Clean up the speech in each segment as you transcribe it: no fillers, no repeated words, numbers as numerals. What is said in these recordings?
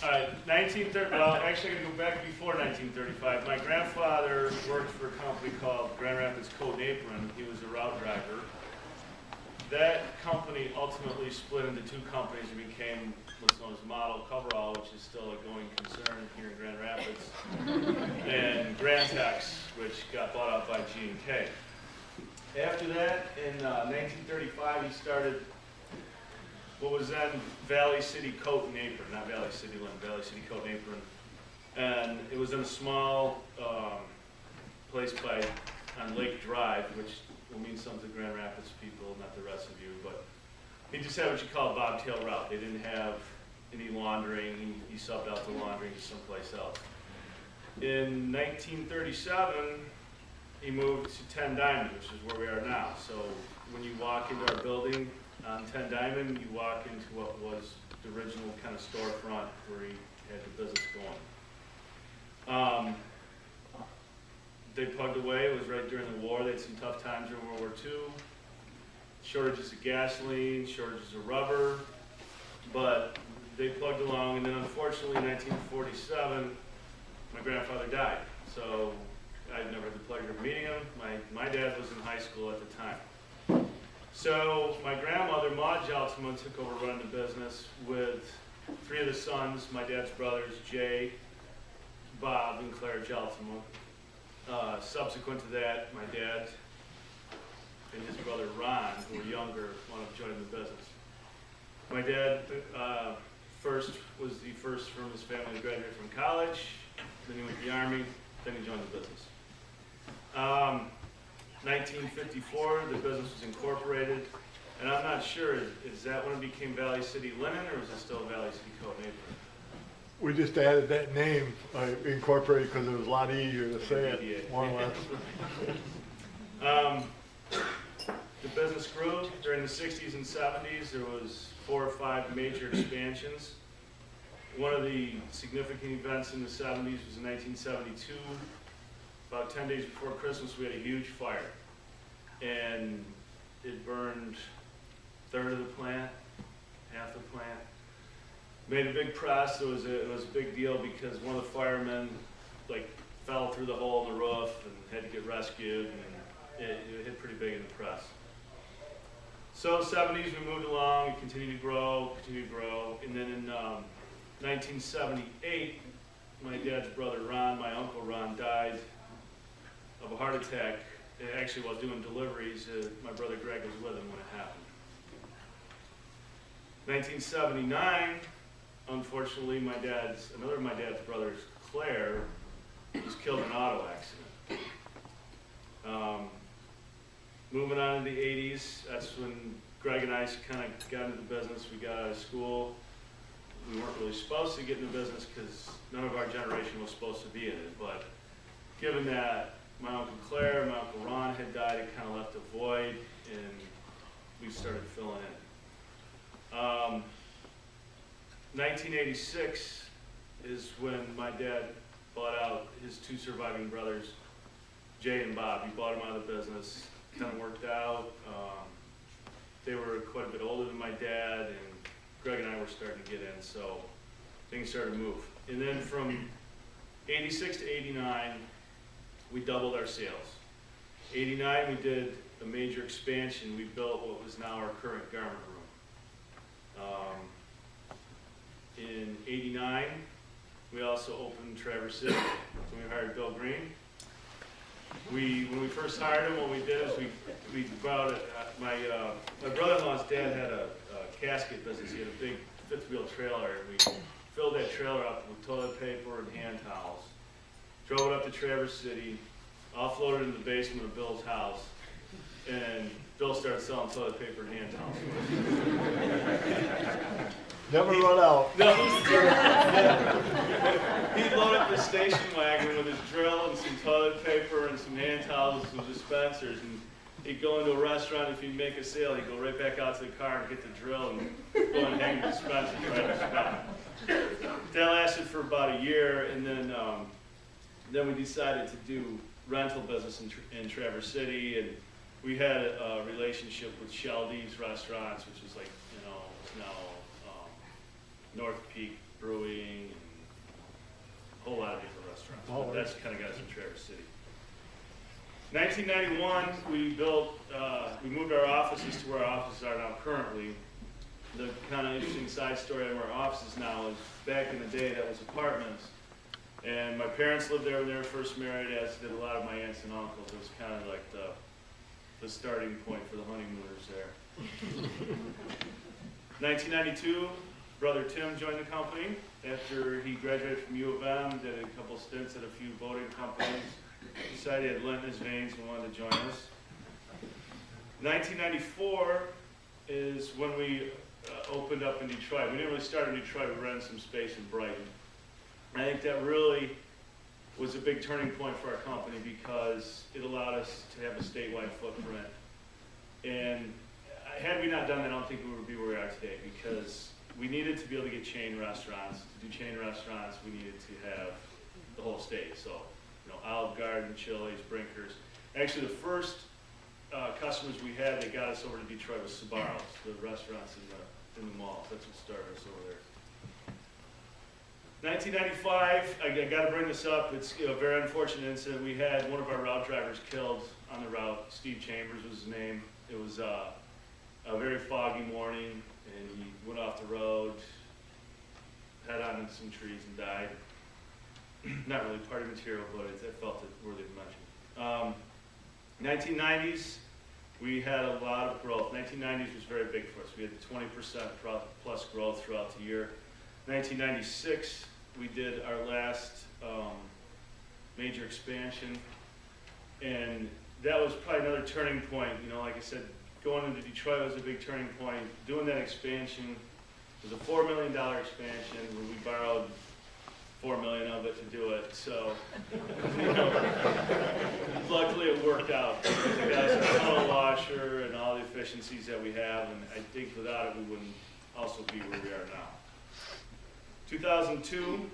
All right, 1930, well, actually I'm gonna go back before 1935. My grandfather worked for a company called Grand Rapids Coat and Apron. He was a route driver. That company ultimately split into two companies and became what's known as Model Coverall, which is still a going concern here in Grand Rapids, and Grantex, which got bought out by G&K. After that, in 1935, he started what was then Valley City Coat and Apron, not Valley City Lynn, Valley City Coat and Apron. And it was in a small place on Lake Drive, which will mean something to Grand Rapids people, not the rest of you, but he just had what you call a bobtail route. They didn't have any laundering. He subbed out the laundering to someplace else. In 1937, he moved to 10 Diamond, which is where we are now. So when you walk into our building on 10 Diamond, you walk into what was the original kind of storefront where he had the business going. They plugged away. It was right during the war. They had some tough times during World War II. Shortages of gasoline, shortages of rubber, but they plugged along. And then unfortunately in 1947, my grandfather died. So I'd never had the pleasure of meeting him. My dad was in high school at the time. So my grandmother, Ma Jeltema, took over running the business with three of the sons, my dad's brothers, Jay, Bob, and Claire Jeltema. Subsequent to that, my dad and his brother Ron, who were younger, wound up joining the business. My dad was the first from his family to graduate from college, then he went to the Army, then he joined the business. 1954, the business was incorporated, and I'm not sure, is that when it became Valley City Linen, or is it still Valley City Coat and Apron? We just added that name, incorporated, because it was a lot easier to say it, more or less. The business grew during the 60s and 70s. There was 4 or 5 major expansions. One of the significant events in the 70s was in 1972. About 10 days before Christmas, we had a huge fire, and it burned a third of the plant, half the plant. Made a big press. It was a big deal because one of the firemen fell through the hole in the roof and had to get rescued, and it hit pretty big in the press. So 70s, we moved along, we continued to grow, and then in 1978, my dad's brother Ron, my uncle Ron, died of a heart attack. Actually, while doing deliveries, my brother Greg was with him when it happened. 1979, unfortunately, another of my dad's brothers, Claire, was killed in an auto accident. Moving on in the 80s, that's when Greg and I kind of got into the business. We got out of school. We weren't really supposed to get in the business because none of our generation was supposed to be in it. But given that my Uncle Claire, my Uncle Ron had died, it kind of left a void, and we started filling in. 1986 is when my dad bought out his 2 surviving brothers, Jay and Bob. He bought them out of the business. Kind of worked out. They were quite a bit older than my dad, and Greg and I were starting to get in, so things started to move. And then from 86 to 89, we doubled our sales. 89, we did a major expansion. We built what was now our current garment room. In 89, we also opened Traverse City. So we hired Bill Green. When we first hired him, what we did is we brought my brother-in-law's dad had a casket business. He had a big 5th-wheel trailer. We filled that trailer up with toilet paper and hand towels, drove it up to Traverse City, offloaded it in the basement of Bill's house, and Bill started selling toilet paper and hand towels. Never run out. No, he'd load up the station wagon with his drill and some toilet paper and some hand towels and some dispensers, and he'd go into a restaurant. If he'd make a sale, he'd go right back out to the car and get the drill and go and hang the dispensers right in the spot. That lasted for about a year, and then we decided to do rental business in Traverse City, and we had a relationship with Shelby's Restaurants, which is now North Peak Brewing, and a whole lot of different restaurants. Oh, But that's kind of got us in Traverse City. 1991, we moved our offices to where our offices are now currently. The kind of interesting side story of our offices now is back in the day that was apartments. And my parents lived there when they were first married, as did a lot of my aunts and uncles. It was kind of like the starting point for the honeymooners there. 1992, brother Tim joined the company after he graduated from U of M, did a couple stints at a few boating companies, decided he had lint in his veins and wanted to join us. 1994 is when we opened up in Detroit. We didn't really start in Detroit, we rented some space in Brighton. I think that really was a big turning point for our company because it allowed us to have a statewide footprint. And had we not done that, I don't think we would be where we are today, because we needed to be able to get chain restaurants. To do chain restaurants, we needed to have the whole state. So, Olive Garden, Chili's, Brinkers. Actually, the first customers we had that got us over to Detroit was Sbarro's, the restaurants in the mall. That's what started us over there. 1995, I got to bring this up. It's a very unfortunate incident. We had one of our route drivers killed on the route. Steve Chambers was his name. It was a very foggy morning, and he went off the road, head on into some trees, and died. Not really party material, but I felt it worthy of mention. 1990s, we had a lot of growth. 1990s was very big for us. We had 20% plus growth throughout the year. 1996, we did our last major expansion, and that was probably another turning point. Like I said, going into Detroit was a big turning point. Doing that expansion was a $4 million expansion where we borrowed $4 million of it to do it. So, luckily it worked out. We got a tunnel washer and all the efficiencies that we have, and I think without it we wouldn't also be where we are now. 2002,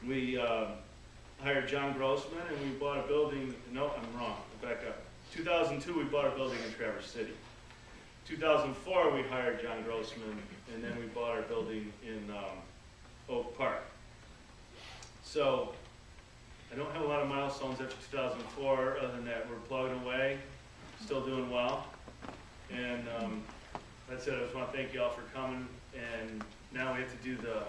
we hired John Grossman, and we bought a building. No, I'm wrong. Back up. 2002, we bought a building in Traverse City. 2004, we hired John Grossman, and then we bought our building in Oak Park. So, I don't have a lot of milestones after 2004, other than that we're plugging away, still doing well. And that's it. I just want to thank you all for coming, and now we have to do the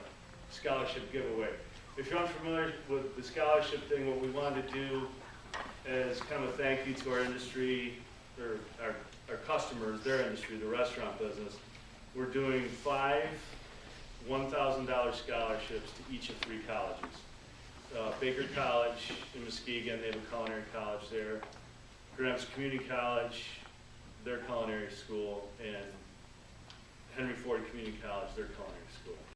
scholarship giveaway. If you're unfamiliar with the scholarship thing, what we wanted to do as kind of a thank you to our industry, or our customers, their industry, the restaurant business, we're doing 5 $1,000 scholarships to each of 3 colleges. Baker College in Muskegon, they have a culinary college there. Grants Community College, their culinary school, and Henry Ford Community College, their culinary school.